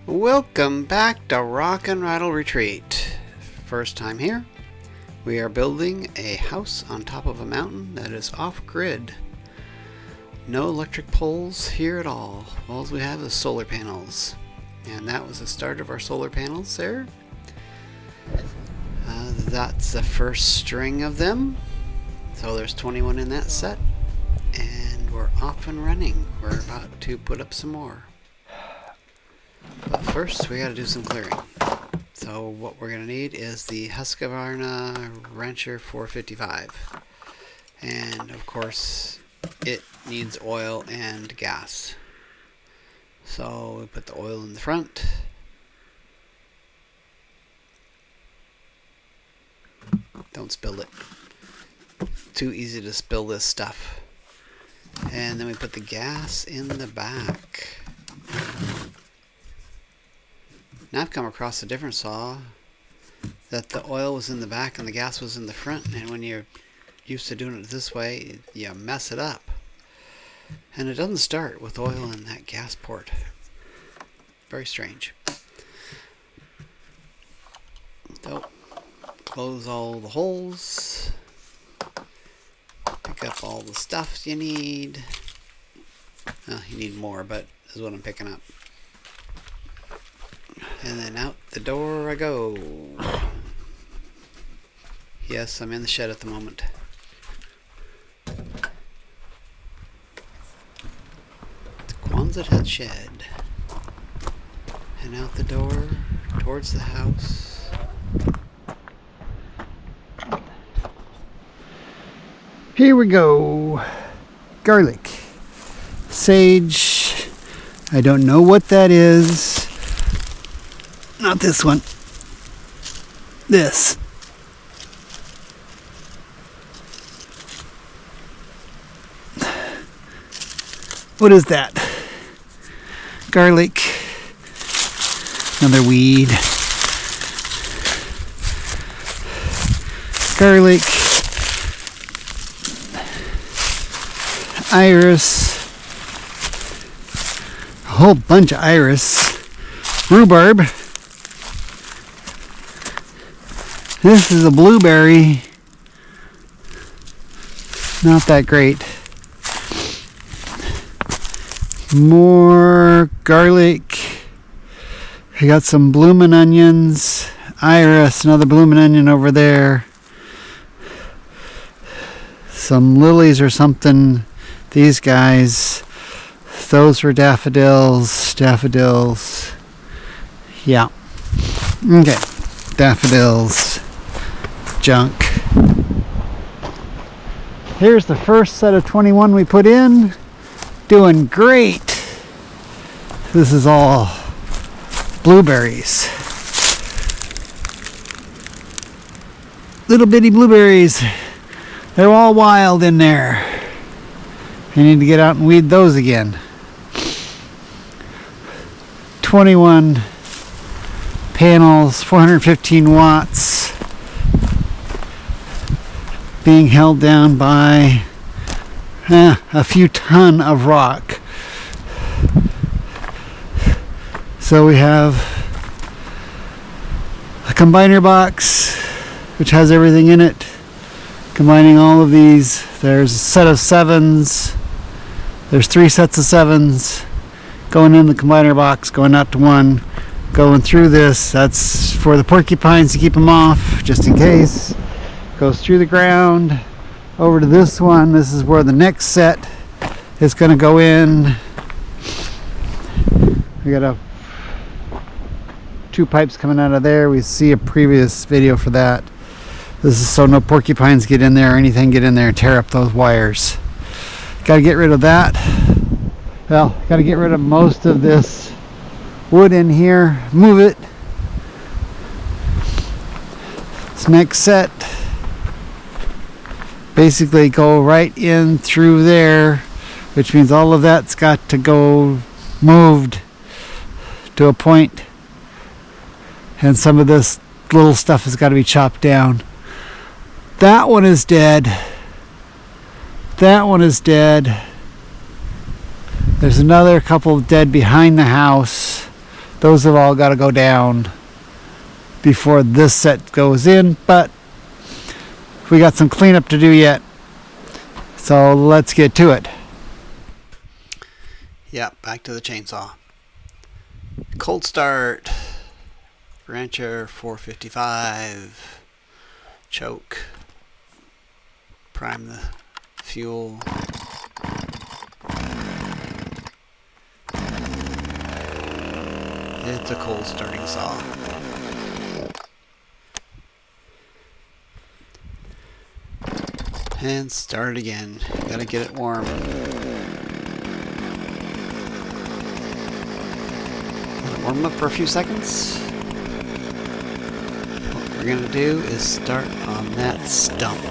Welcome back to Rock and Rattle Retreat. First time here. We are building a house on top of a mountain that is off-grid. No electric poles here at all. All we have is solar panels. And that was the start of our solar panels there. That's the first string of them. So there's 21 in that set. And we're off and running. We're about to put up some more. But first we gotta do some clearing. So what we're gonna need is the Husqvarna Rancher 455. And of course it needs oil and gas. So we put the oil in the front. Don't spill it. Too easy to spill this stuff. And then we put the gas in the back. Now I've come across a different saw that the oil was in the back and the gas was in the front, and when you're used to doing it this way, you mess it up. And it doesn't start with oil in that gas port. Very strange. So, close all the holes. Pick up all the stuff you need. Well, you need more, but this is what I'm picking up. And then out the door I go. Yes, I'm in the shed at the moment. The Quonset shed. And out the door towards the house. Here we go. Garlic. Sage. I don't know what that is. Not this one. This. What is that? Garlic. Another weed. Garlic. Iris. A whole bunch of iris. Rhubarb. This is a blueberry. Not that great. More garlic. I got some bloomin' onions. Iris, another bloomin' onion over there. Some lilies or something. These guys. Those were daffodils. Daffodils. Yeah. Okay. Daffodils. Junk. Here's the first set of 21 we put in. Doing great. This is all blueberries. Little bitty blueberries. They're all wild in there. I need to get out and weed those again. 21 panels, 415 watts. Being held down by a few ton of rock. So we have a combiner box which has everything in it, combining all of these. There's a set of 7s. There's 3 sets of 7s going in the combiner box, going out to 1, going through this. That's for the porcupines to keep them off, just in case. Goes through the ground over to this one. This is where the next set is going to go in. We got 2 pipes coming out of there. We see a previous video for that. This is so no porcupines get in there or anything get in there and tear up those wires. Got to get rid of that. Well, got to get rid of most of this wood in here. Move it. This next set basically go right in through there, which means all of that's got to go moved to a point, and some of this little stuff has got to be chopped down. That one is dead. That one is dead. There's another couple dead behind the house. Those have all got to go down before this set goes in, but we got some cleanup to do yet. So let's get to it. Yeah, back to the chainsaw. Cold start. Rancher 455. Choke. Prime the fuel. It's a cold starting saw. And start it again. Gotta get it warm. Warm up for a few seconds. What we're gonna do is start on that stump.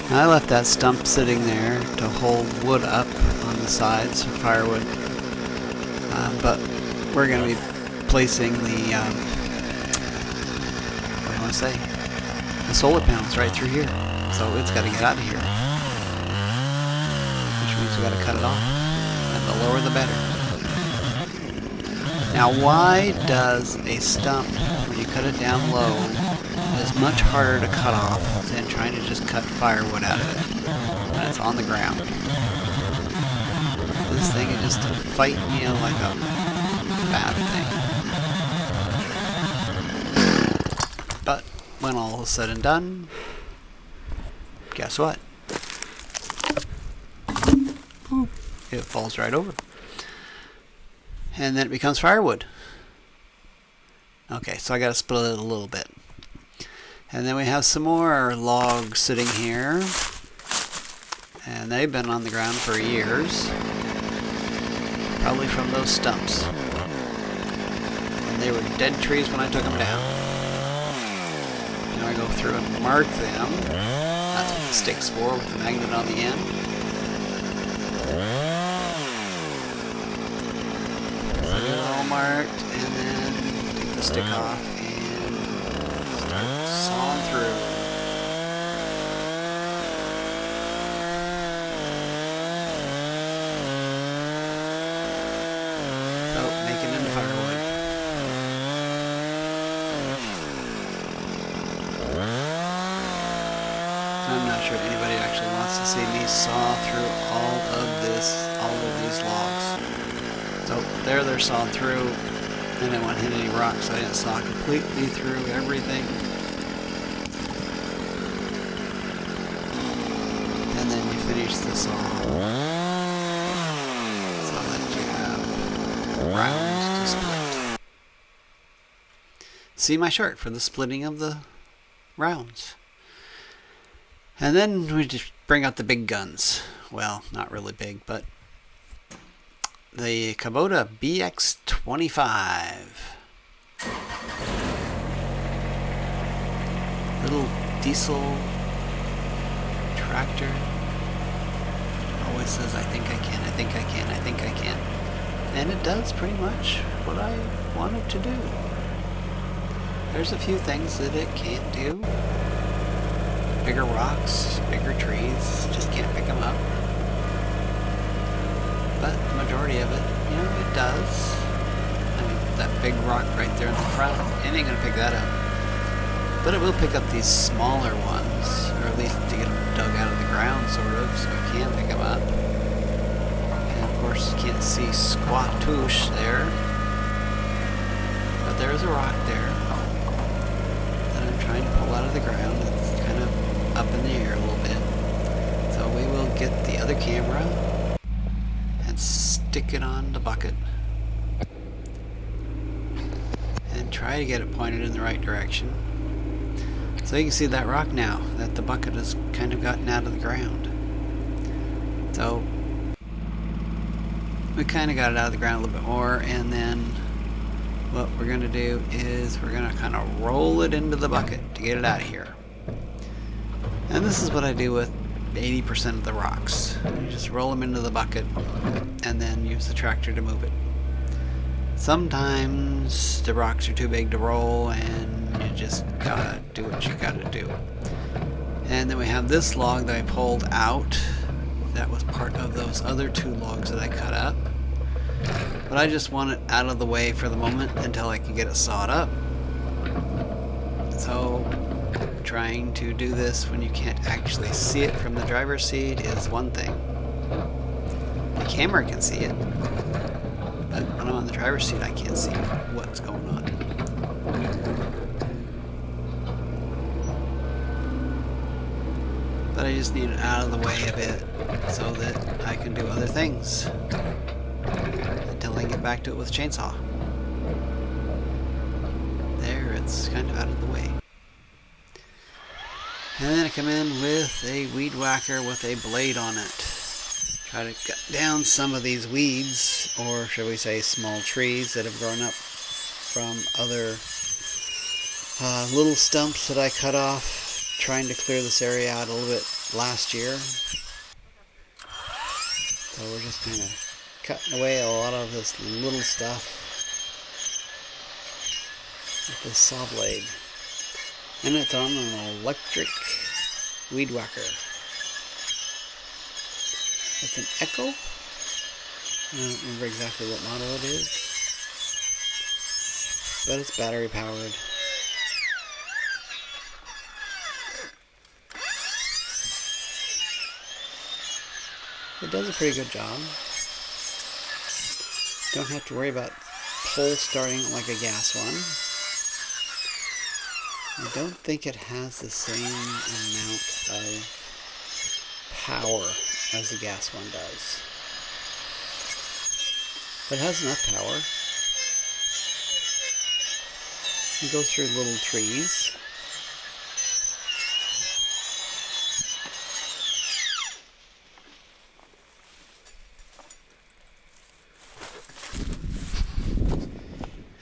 Now, I left that stump sitting there to hold wood up on the sides for firewood, but we're gonna be placing the what do I want to say? The solar panels right through here, so it's got to get out of here, which means we got to cut it off, and the lower the better. Now, why does a stump, when you cut it down low, is much harder to cut off than trying to just cut firewood out of it when it's on the ground? This thing is just fighting you like a bad thing. But when all is said and done, guess what? Boop. It falls right over. And then it becomes firewood. Okay, so I got to split it a little bit. And then we have some more logs sitting here. And they've been on the ground for years. Probably from those stumps. And they were dead trees when I took them down. Now I go through and mark them. That's what the stick's for, with the magnet on the end. All marked, and then take the stick off and start sawing through. So, make it into firewood. I'm not sure anybody actually wants to see me saw through all of these logs. So there they're sawed through, and I won't hit any rocks, so I didn't saw completely through everything. And then you finish the saw so that you have rounds to split. See my chart for the splitting of the rounds. And then we just bring out the big guns. Well, not really big, but the Kubota BX25. Little diesel tractor. Always says, I think I can, I think I can, I think I can. And it does pretty much what I want it to do. There's a few things that it can't do. Bigger rocks, bigger trees, just can't pick them up. But the majority of it, you know, it does. I mean, that big rock right there in the front, it ain't gonna pick that up. But it will pick up these smaller ones, or at least to get them dug out of the ground, sort of, so it can pick them up. And of course, you can't see squat touche there. But there's a rock there that I'm trying to pull out of the ground. It's kind of up in the air a little bit. So we will get the other camera and stick it on the bucket and try to get it pointed in the right direction. So you can see that rock now that the bucket has kind of gotten out of the ground. So we kind of got it out of the ground a little bit more, and then what we're going to do is we're going to kind of roll it into the bucket to get it out of here. And this is what I do with 80% of the rocks. You just roll them into the bucket and then use the tractor to move it. Sometimes the rocks are too big to roll and you just gotta do what you gotta do. And then we have this log that I pulled out. That was part of those other two logs that I cut up. But I just want it out of the way for the moment until I can get it sawed up. So trying to do this when you can't actually see it from the driver's seat is one thing. The camera can see it, but when I'm on the driver's seat I can't see what's going on. But I just need it out of the way a bit so that I can do other things until I get back to it with a chainsaw. There, it's kind of out of the way. And then I come in with a weed whacker with a blade on it. Try to cut down some of these weeds, or should we say small trees that have grown up from other little stumps that I cut off trying to clear this area out a little bit last year. So we're just kind of cutting away a lot of this little stuff with this saw blade. And it's on an electric weed whacker. It's an Echo. I don't remember exactly what model it is, but it's battery powered. It does a pretty good job. Don't have to worry about pole starting like a gas one. I don't think it has the same amount of power as the gas one does. But it has enough power. It goes through little trees.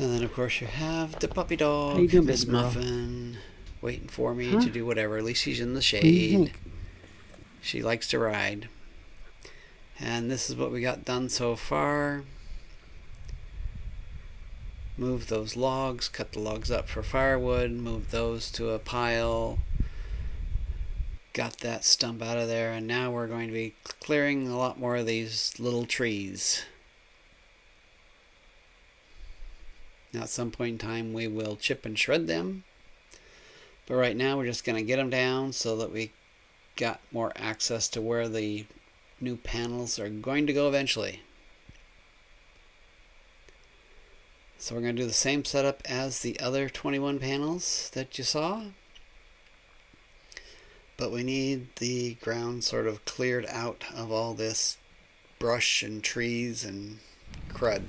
And then of course you have the puppy dog, How you doing, Miss baby girl? Muffin, waiting for me Huh? to do whatever. At least she's in the What do you shade. think? She likes to ride. And this is what we got done so far. Move those logs, cut the logs up for firewood, move those to a pile. Got that stump out of there, and now we're going to be clearing a lot more of these little trees. Now at some point in time we will chip and shred them, but right now we're just going to get them down so that we got more access to where the new panels are going to go eventually. So we're going to do the same setup as the other 21 panels that you saw, but we need the ground sort of cleared out of all this brush and trees and crud.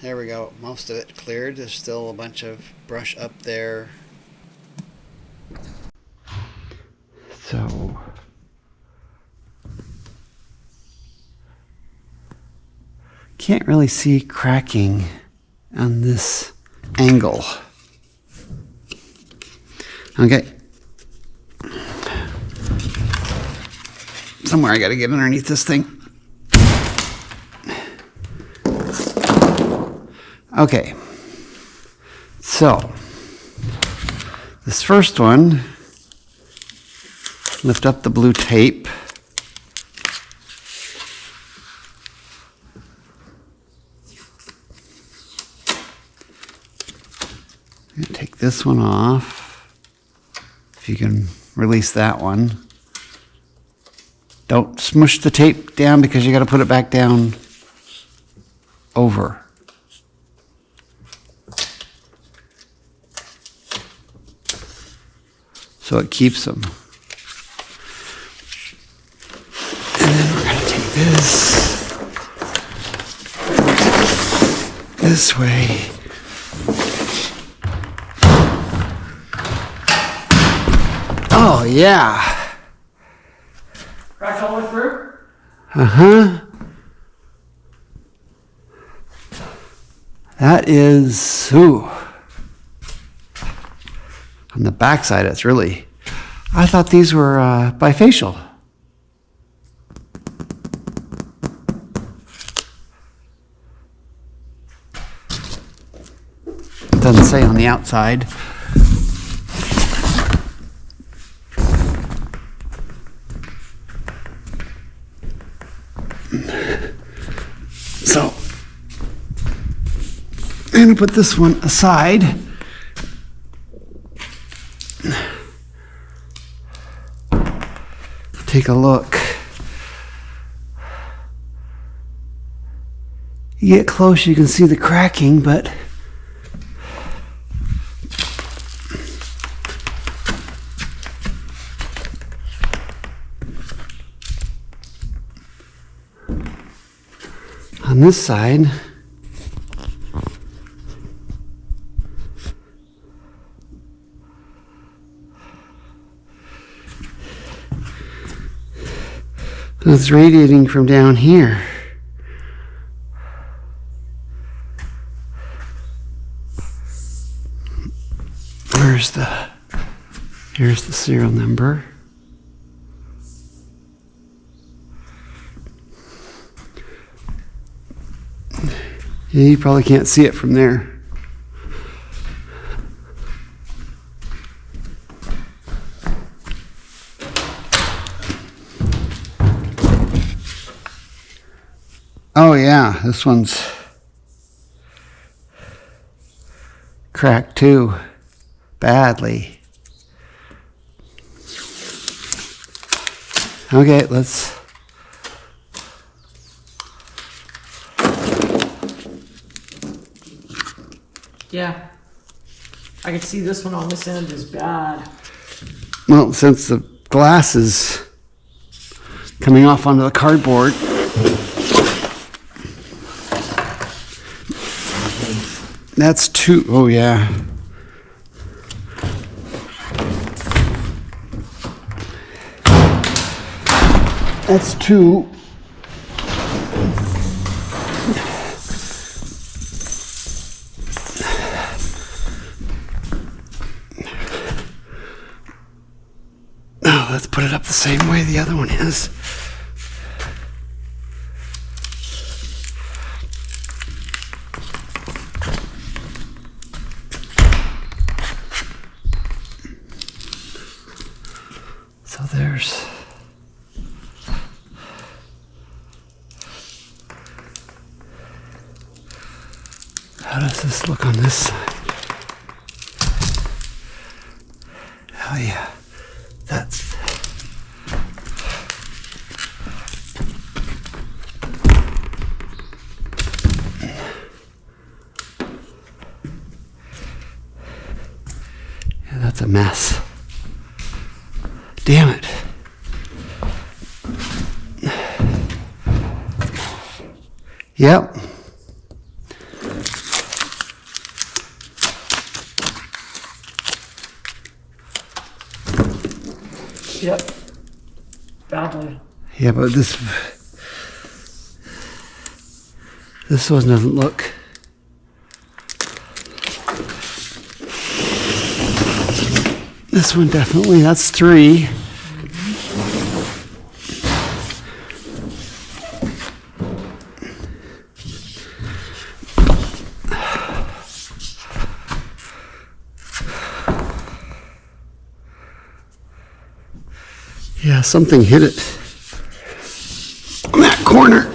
There we go, most of it cleared. There's still a bunch of brush up there. So can't really see cracking on this angle. Okay. Somewhere I gotta get underneath this thing. Okay. So this first one, lift up the blue tape. Take this one off. If you can release that one. Don't smush the tape down because you got to put it back down over. So it keeps them. And then we're going to take this way. Oh, yeah. Cracked all the way through? Uh-huh. That is, ooh. On the backside, it's really, I thought these were bifacial. It doesn't say on the outside. So I'm gonna put this one aside. Take a look. You get close, you can see the cracking, but on this side, it's radiating from down here. Here's the serial number. Yeah, you probably can't see it from there. Oh yeah, this one's cracked too, badly. Okay, let's... Yeah. I can see this one on this end is bad. Well, since the glass is coming off onto the cardboard, that's two. Oh yeah. That's two. Oh, let's put it up the same way the other one is. So there's... How does this look on this side? Oh yeah, that's... Yeah, that's a mess. Damn it. Yep. Yep. Badly. Yeah, but this one doesn't look. This one definitely, that's three. Yeah, something hit it on that corner.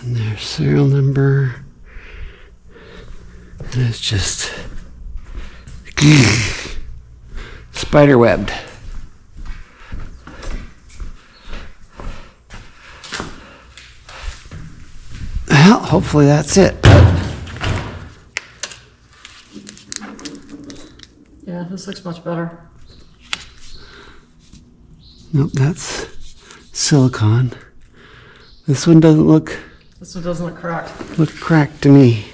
And there's serial number. And it's just spider webbed. Well, hopefully that's it. Yeah, this looks much better. Nope, that's silicone. This one doesn't look This one doesn't look cracked. cracked to me.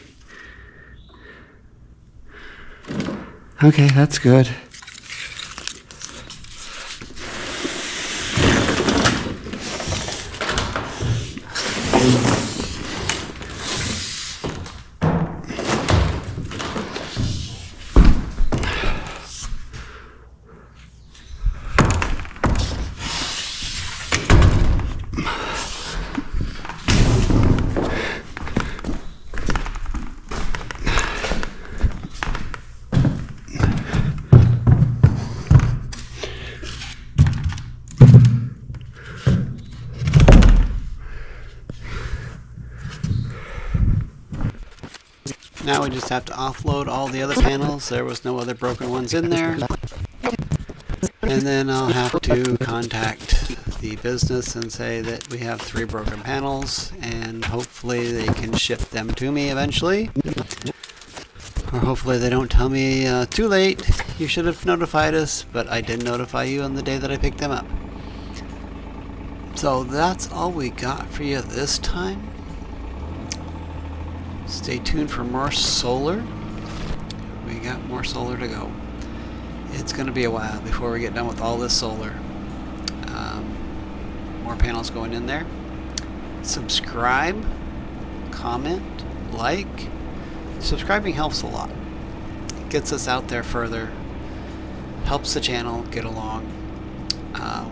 Okay, that's good. Now we just have to offload all the other panels. There was no other broken ones in there. And then I'll have to contact the business and say that we have 3 broken panels, and hopefully they can ship them to me eventually. Or hopefully they don't tell me, too late, you should have notified us, but I did notify you on the day that I picked them up. So that's all we got for you this time. Stay tuned for more solar. We got more solar to go. It's going to be a while before we get done with all this solar. More panels going in there. Subscribe, comment, like. Subscribing helps a lot. It gets us out there further. Helps the channel get along.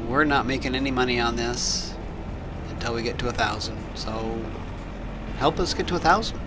We're not making any money on this until we get to 1,000. So help us get to 1,000.